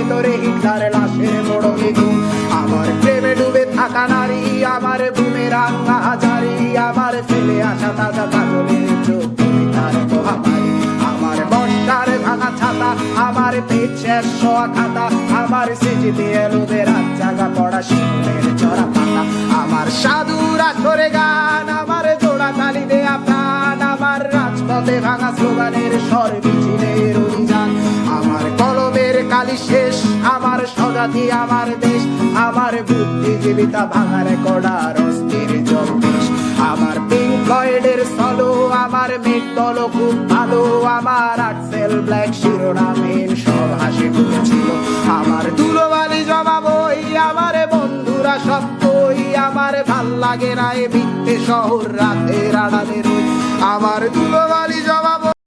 ভেতরে হিটলার লাশের বড় বেগুন। আমার প্রেমে ডুবে থাকা নারী, আমার বুমেরাং হাজারি, আমার ফেলে আসা তাজা কাজলের চোখ, তুমি তার মহামারী। আমার বর্ষার ভাঙা ছাতা, আমার পেট শেষ হওয়া খাতা, আমার স্মৃতিতে এলোদের রাত জাগা পড়া শিমুলের চড়া পাতা। আমার সাধুর আসরে গান, আমার জোড়া তালি দেয়া প্রাণ, আমার রাজপথে ভাঙা স্লোগানের স্বর মিছিলের অভিযান। আমার কলমের কালি শেষ, আমার স্বজাতি আমার দেশ, আমার বুদ্ধিজীবিতা ভাঙার কড়ার অস্থির জগদীশ। আমার পিঙ্ক ফ্লয়েডের সলো, আমার মেট দল খুব ভালো, আমার আর্টসেল ব্ল্যাক শিরোনামহীন সব হাসি ফুটেছিল। আমার ধুলোবালি জমা বই, আমার বন্ধুরা সব কই, আমার ভাল লাগে না এ মিথ্যে শহর রাতের আড়ালে রই। আমার ধুলোবালি